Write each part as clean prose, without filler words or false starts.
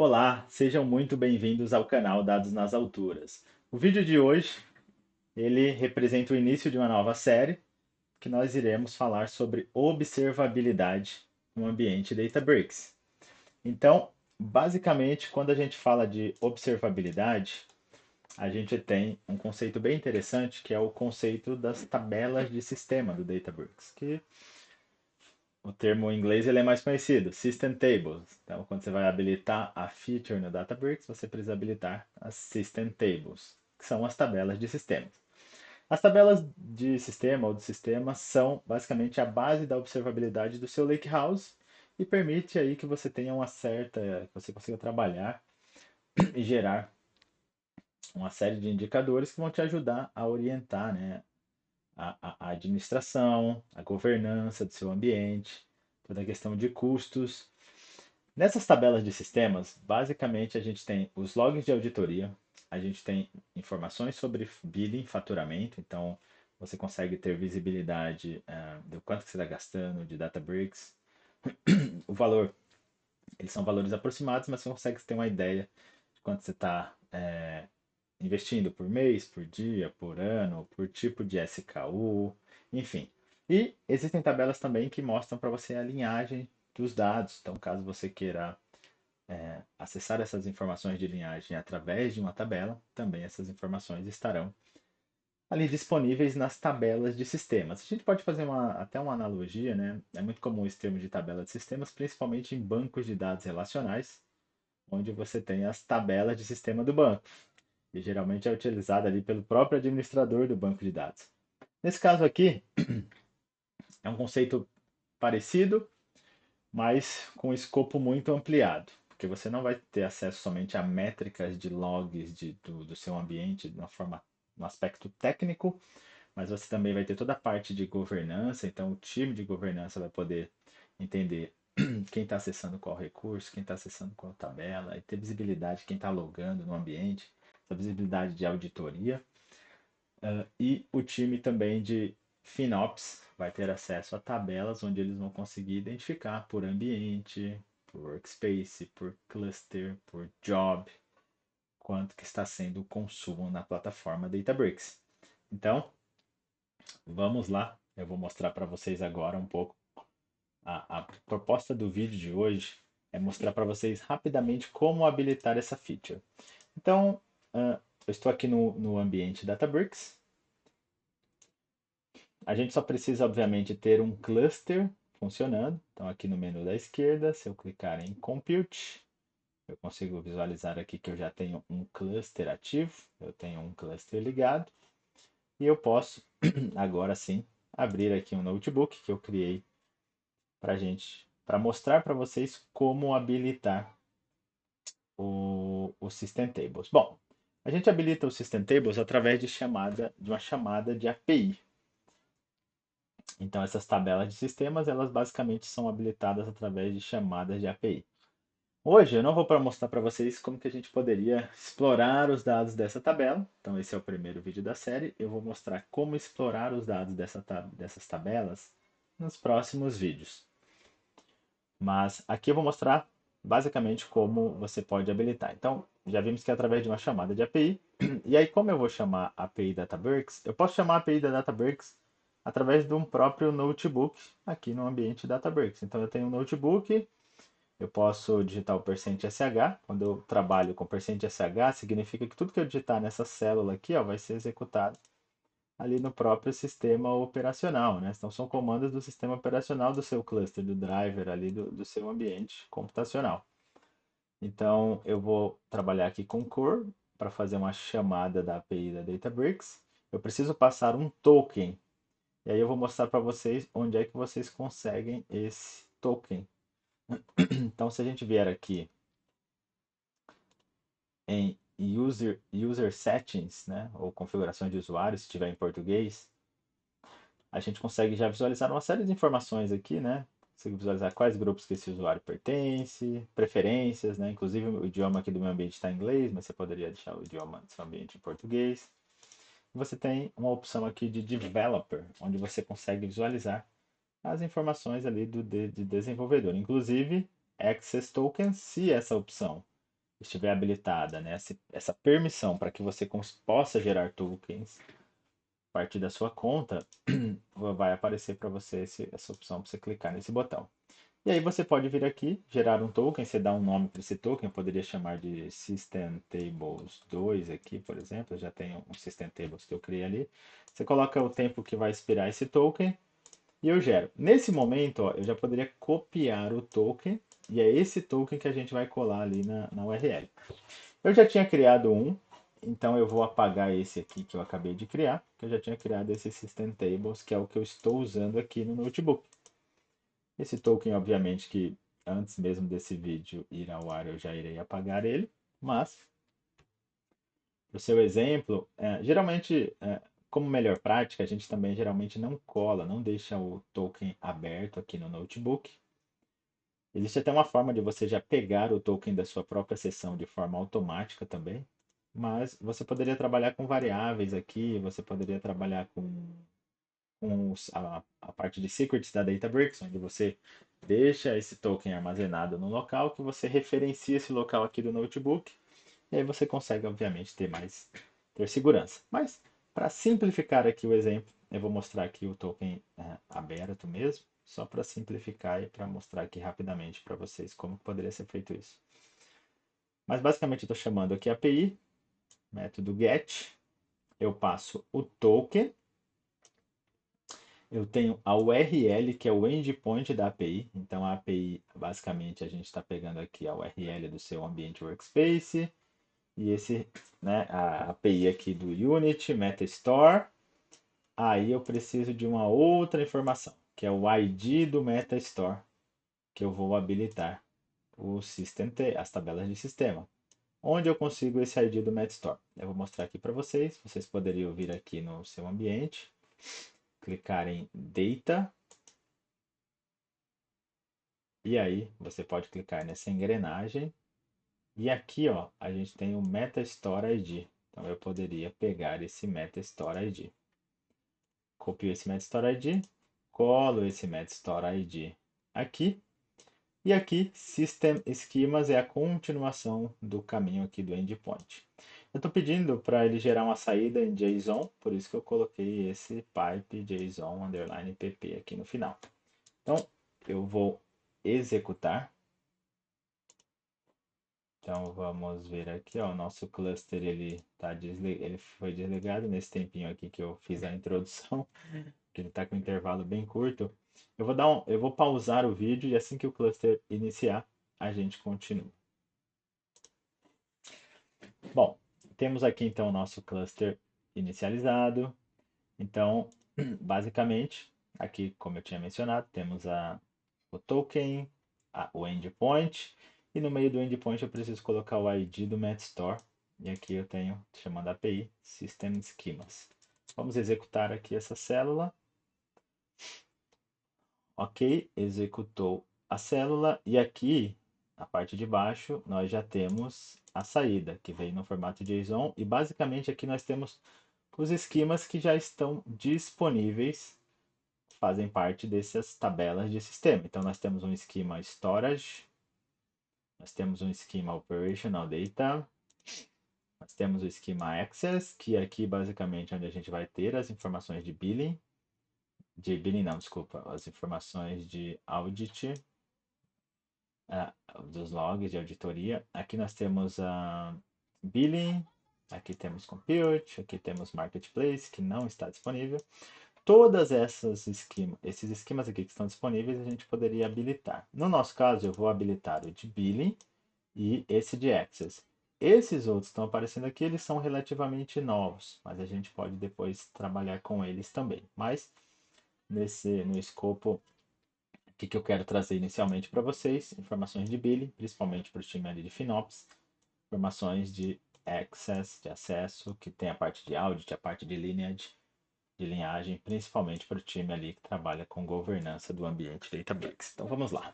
Olá, sejam muito bem-vindos ao canal Dados nas Alturas. O vídeo de hoje, ele representa o início de uma nova série que nós iremos falar sobre observabilidade no ambiente Databricks. Então, basicamente, quando a gente fala de observabilidade, a gente tem um conceito bem interessante que é o conceito das tabelas de sistema do Databricks, que o termo em inglês ele é mais conhecido, System Tables. Então, quando você vai habilitar a feature no Databricks, você precisa habilitar as System Tables, que são as tabelas de sistemas. As tabelas de sistema ou de sistema são basicamente a base da observabilidade do seu Lakehouse e permite aí que você tenha uma certa, que você consiga trabalhar e gerar uma série de indicadores que vão te ajudar a orientar, né, a administração, a governança do seu ambiente, toda a questão de custos. Nessas tabelas de sistemas, basicamente a gente tem os logs de auditoria, a gente tem informações sobre billing, faturamento, então você consegue ter visibilidade do quanto que você está gastando de Databricks, o valor, eles são valores aproximados, mas você consegue ter uma ideia de quanto você está investindo por mês, por dia, por ano, por tipo de SKU, enfim. E existem tabelas também que mostram para você a linhagem dos dados. Então, caso você queira acessar essas informações de linhagem através de uma tabela, também essas informações estarão ali disponíveis nas tabelas de sistemas. A gente pode fazer até uma analogia, né? É muito comum esse termo de tabela de sistemas, principalmente em bancos de dados relacionais, onde você tem as tabelas de sistema do banco e geralmente é utilizada ali pelo próprio administrador do banco de dados. Nesse caso aqui, é um conceito parecido, mas com escopo muito ampliado, porque você não vai ter acesso somente a métricas de logs do seu ambiente de uma forma, no aspecto técnico, mas você também vai ter toda a parte de governança, então o time de governança vai poder entender quem está acessando qual recurso, quem está acessando qual tabela, e ter visibilidade de quem está logando no ambiente, essa visibilidade de auditoria. E o time também de FinOps vai ter acesso a tabelas onde eles vão conseguir identificar por ambiente, por workspace, por cluster, por job, quanto que está sendo o consumo na plataforma Databricks. Então, vamos lá. Eu vou mostrar para vocês agora um pouco. A proposta do vídeo de hoje é mostrar para vocês rapidamente como habilitar essa feature. Então, eu estou aqui no ambiente Databricks. A gente só precisa, obviamente, ter um cluster funcionando. Então, aqui no menu da esquerda, se eu clicar em Compute, eu consigo visualizar aqui que eu já tenho um cluster ativo, eu tenho um cluster ligado, e eu posso, agora sim, abrir aqui um notebook que eu criei para mostrar para vocês como habilitar o System Tables. Bom, a gente habilita o System Tables através de uma chamada de API. Então, essas tabelas de sistemas, elas basicamente são habilitadas através de chamadas de API. Hoje eu não vou mostrar para vocês como que a gente poderia explorar os dados dessa tabela. Então, esse é o primeiro vídeo da série. Eu vou mostrar como explorar os dados dessas tabelas nos próximos vídeos. Mas aqui eu vou mostrar basicamente como você pode habilitar. Então, já vimos que é através de uma chamada de API. E aí, como eu vou chamar a API Databricks, eu posso chamar a API da Databricks através de um próprio notebook aqui no ambiente Databricks. Então, eu tenho um notebook, eu posso digitar o %sh. Quando eu trabalho com %sh, significa que tudo que eu digitar nessa célula aqui ó, vai ser executado ali no próprio sistema operacional, né? Então são comandos do sistema operacional do seu cluster, do driver ali do seu ambiente computacional. Então eu vou trabalhar aqui com core para fazer uma chamada da API da Databricks. Eu preciso passar um token. E aí eu vou mostrar para vocês onde é que vocês conseguem esse token. Então se a gente vier aqui em user settings, né, ou configurações de usuário, se tiver em português, a gente consegue já visualizar uma série de informações aqui, né? Consigo visualizar quais grupos que esse usuário pertence, preferências, né? Inclusive o idioma aqui do meu ambiente está em inglês, mas você poderia deixar o idioma do seu ambiente em português. Você tem uma opção aqui de developer, onde você consegue visualizar as informações ali de desenvolvedor, inclusive access token, se essa opção estiver habilitada, né, essa permissão para que você possa gerar tokens a partir da sua conta, vai aparecer para você essa opção para você clicar nesse botão. E aí você pode vir aqui, gerar um token, você dá um nome para esse token, eu poderia chamar de System Tables 2 aqui, por exemplo, eu já tenho um System Tables que eu criei ali. Você coloca o tempo que vai expirar esse token e eu gero. Nesse momento, ó, eu já poderia copiar o token e é esse token que a gente vai colar ali na URL. Eu já tinha criado um, então eu vou apagar esse aqui que eu acabei de criar, que eu já tinha criado esse System Tables, que é o que eu estou usando aqui no notebook. Esse token, obviamente, que antes mesmo desse vídeo ir ao ar, eu já irei apagar ele, mas, para o seu exemplo, geralmente, como melhor prática, a gente também geralmente não cola, não deixa o token aberto aqui no notebook. Existe até uma forma de você já pegar o token da sua própria sessão de forma automática também, mas você poderia trabalhar com variáveis aqui, você poderia trabalhar com a parte de secrets da Databricks, onde você deixa esse token armazenado no local, que você referencia esse local aqui do notebook, e aí você consegue, obviamente, ter segurança. Mas, para simplificar aqui o exemplo, eu vou mostrar aqui o token aberto mesmo, só para simplificar e para mostrar aqui rapidamente para vocês como poderia ser feito isso. Mas, basicamente, eu estou chamando aqui a API, método get, eu passo o token, eu tenho a URL, que é o endpoint da API. Então, a API, basicamente, a gente está pegando aqui a URL do seu ambiente workspace. E esse, né, a API aqui do Unity, MetaStore. Aí eu preciso de uma outra informação, que é o ID do MetaStore, que eu vou habilitar o System as tabelas de sistema. Onde eu consigo esse ID do MetaStore? Eu vou mostrar aqui para vocês. Vocês poderiam vir aqui no seu ambiente, clicar em Data. E aí você pode clicar nessa engrenagem. E aqui, ó, a gente tem o MetaStore ID. Então eu poderia pegar esse MetaStore ID. Copio esse MetaStore ID, colo esse MetaStore ID aqui. E aqui, System Schemas é a continuação do caminho aqui do endpoint. Eu estou pedindo para ele gerar uma saída em JSON, por isso que eu coloquei esse pipe JSON underline pp aqui no final. Então, eu vou executar. Então vamos ver aqui, ó, o nosso cluster ele foi desligado nesse tempinho aqui que eu fiz a introdução, que ele está com um intervalo bem curto. Eu vou pausar o vídeo e assim que o cluster iniciar, a gente continua. Bom, temos aqui então o nosso cluster inicializado. Então, basicamente, aqui como eu tinha mencionado, temos o token, o endpoint, e no meio do endpoint eu preciso colocar o ID do MetaStore. E aqui eu tenho, chamando a API, System Schemas. Vamos executar aqui essa célula. Ok, executou a célula. E aqui, na parte de baixo, nós já temos a saída, que veio no formato JSON. E basicamente aqui nós temos os esquemas que já estão disponíveis, fazem parte dessas tabelas de sistema. Então nós temos um esquema Storage, nós temos um esquema Operational Data, nós temos o esquema Access, que é aqui basicamente onde a gente vai ter as informações de billing não, desculpa, as informações de audit, dos logs de auditoria. Aqui nós temos a billing, aqui temos compute, aqui temos marketplace, que não está disponível. Todas esses esquemas aqui que estão disponíveis, a gente poderia habilitar. No nosso caso, eu vou habilitar o de billing e esse de access. Esses outros que estão aparecendo aqui, eles são relativamente novos, mas a gente pode depois trabalhar com eles também. Mas no escopo, o que eu quero trazer inicialmente para vocês? Informações de billing, principalmente para o time ali de FinOps, informações de access, de acesso, que tem a parte de audit, a parte de lineage, de linhagem, principalmente para o time ali que trabalha com governança do ambiente Databricks. Então vamos lá.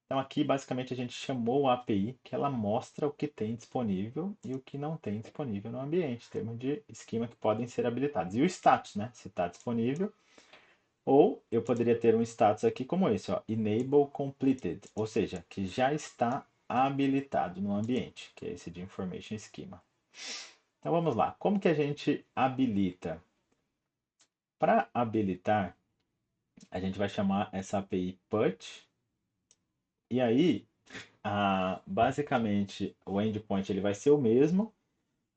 Então aqui basicamente a gente chamou a API que ela mostra o que tem disponível e o que não tem disponível no ambiente, em termos de esquema que podem ser habilitados. E o status, né? Se está disponível. Ou eu poderia ter um status aqui como esse, ó, Enable Completed, ou seja, que já está habilitado no ambiente, que é esse de Information Schema. Então vamos lá, como que a gente habilita? Para habilitar, a gente vai chamar essa API put, e aí, basicamente, o endpoint ele vai ser o mesmo.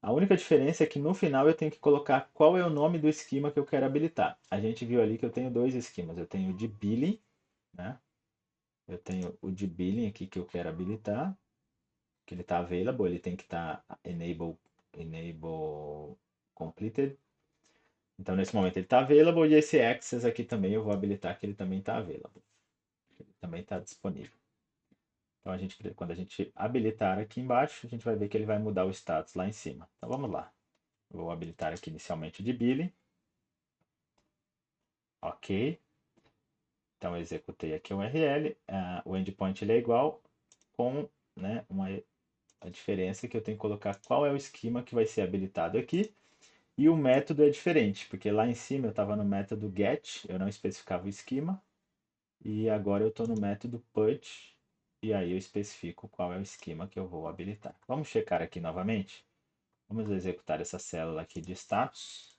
A única diferença é que no final eu tenho que colocar qual é o nome do esquema que eu quero habilitar. A gente viu ali que eu tenho dois esquemas. Eu tenho o de billing, né? Eu tenho o de billing aqui que eu quero habilitar, que ele está available, ele tem que estar enable completed. Então nesse momento ele está available e esse access aqui também eu vou habilitar que ele também está available. Ele também está disponível. Então quando a gente habilitar aqui embaixo, a gente vai ver que ele vai mudar o status lá em cima. Então vamos lá. Eu vou habilitar aqui inicialmente o de billing. Ok. Então eu executei aqui o URL. O endpoint ele é igual com, né, a diferença que eu tenho que colocar qual é o esquema que vai ser habilitado aqui. E o método é diferente, porque lá em cima eu estava no método get, eu não especificava o esquema. E agora eu estou no método put, e aí eu especifico qual é o esquema que eu vou habilitar. Vamos checar aqui novamente. Vamos executar essa célula aqui de status.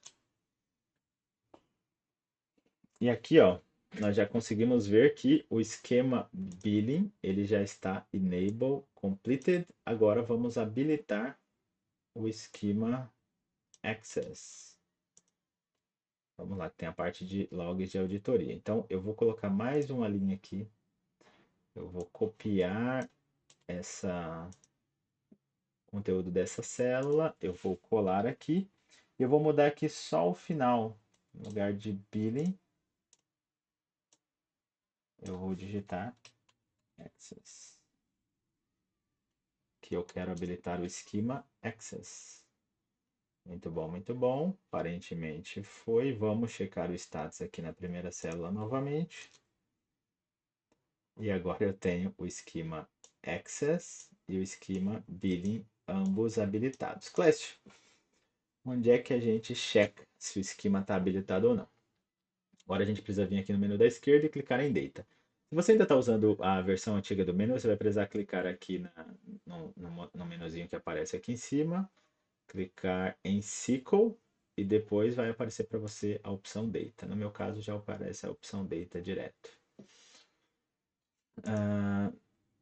E aqui, ó, nós já conseguimos ver que o esquema billing ele já está enable completed. Agora vamos habilitar o esquema access. Vamos lá, tem a parte de logs de auditoria. Então eu vou colocar mais uma linha aqui. Eu vou copiar essa conteúdo dessa célula, eu vou colar aqui. Eu vou mudar aqui só o final. No lugar de billing, eu vou digitar access. Que eu quero habilitar o esquema access. Muito bom, muito bom. Aparentemente foi. Vamos checar o status aqui na primeira célula novamente. E agora eu tenho o esquema access e o esquema billing, ambos habilitados. Clécio, onde é que a gente checa se o esquema está habilitado ou não? Agora a gente precisa vir aqui no menu da esquerda e clicar em Data. Se você ainda está usando a versão antiga do menu, você vai precisar clicar aqui no menuzinho que aparece aqui em cima, clicar em SQL e depois vai aparecer para você a opção Data. No meu caso já aparece a opção Data direto.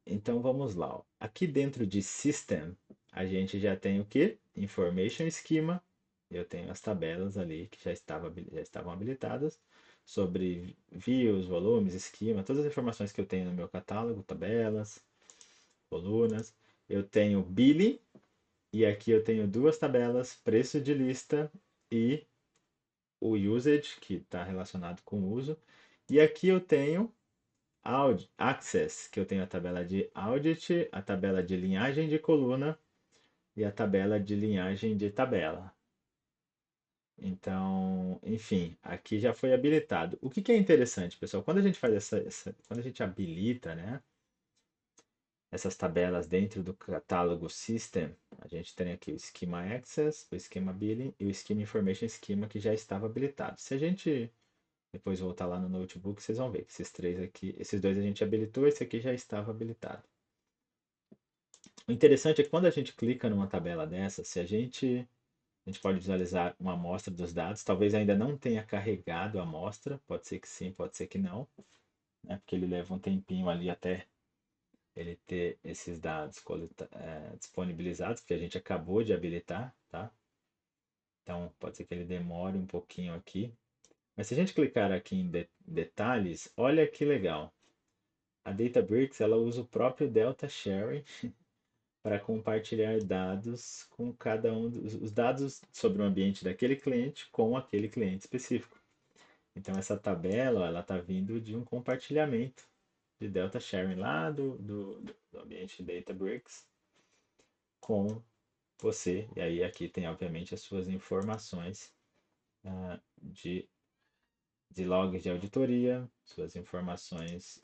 Então vamos lá. Ó. Aqui dentro de System, a gente já tem o que? Information Schema. Eu tenho as tabelas ali que já estavam habilitadas sobre views, volumes, esquema, todas as informações que eu tenho no meu catálogo, tabelas, colunas. Eu tenho Billing e aqui eu tenho duas tabelas, preço de lista e o usage, que está relacionado com o uso. E aqui eu tenho Access, que eu tenho a tabela de audit, a tabela de linhagem de coluna e a tabela de linhagem de tabela. Então, enfim, aqui já foi habilitado. O que que é interessante, pessoal? Quando a gente faz quando a gente habilita, né, essas tabelas dentro do catálogo System, a gente tem aqui o Schema Access, o Schema Billing e o Schema Information Schema que já estava habilitado. Se a gente depois voltar lá no notebook, vocês vão ver que esses três aqui, esses dois a gente habilitou, esse aqui já estava habilitado. O interessante é que quando a gente clica numa tabela dessa, se a gente pode visualizar uma amostra dos dados, talvez ainda não tenha carregado a amostra, pode ser que sim, pode ser que não, né? Porque ele leva um tempinho ali até ele ter esses dados disponibilizados, porque a gente acabou de habilitar, tá? Então pode ser que ele demore um pouquinho aqui. Mas se a gente clicar aqui em detalhes, olha que legal. A Databricks ela usa o próprio Delta Sharing para compartilhar dados com cada um dos dados sobre o ambiente daquele cliente com aquele cliente específico. Então essa tabela ela está vindo de um compartilhamento de Delta Sharing lá do ambiente Databricks com você. E aí aqui tem obviamente as suas informações de, de logs de auditoria, suas informações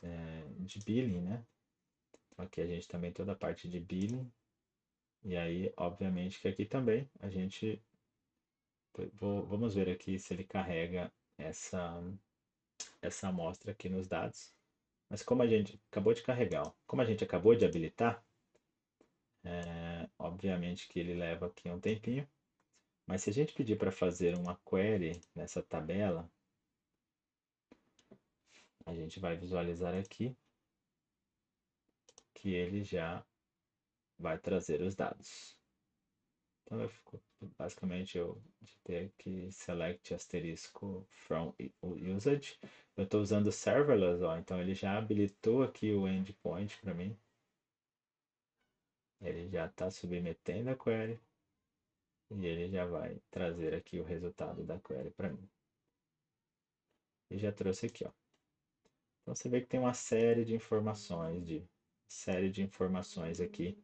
de billing, né? Então aqui a gente também toda a parte de billing. E aí, obviamente que aqui também a gente vamos ver aqui se ele carrega essa amostra aqui nos dados. Mas como a gente acabou de carregar, como a gente acabou de habilitar, Obviamente que ele leva aqui um tempinho, mas se a gente pedir para fazer uma query nessa tabela, a gente vai visualizar aqui que ele já vai trazer os dados. Então basicamente eu ter que select asterisco from usage. Eu estou usando serverless, ó, então ele já habilitou aqui o endpoint para mim. Ele já está submetendo a query e ele já vai trazer aqui o resultado da query para mim. E já trouxe aqui, ó. Então você vê que tem uma série de informações aqui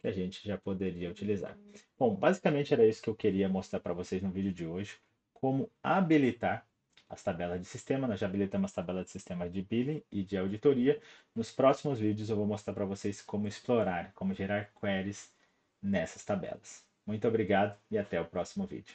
que a gente já poderia utilizar. Bom, basicamente era isso que eu queria mostrar para vocês no vídeo de hoje, como habilitar as tabelas de sistema. Nós já habilitamos as tabelas de sistema de billing e de auditoria. Nos próximos vídeos eu vou mostrar para vocês como explorar, como gerar queries nessas tabelas. Muito obrigado e até o próximo vídeo.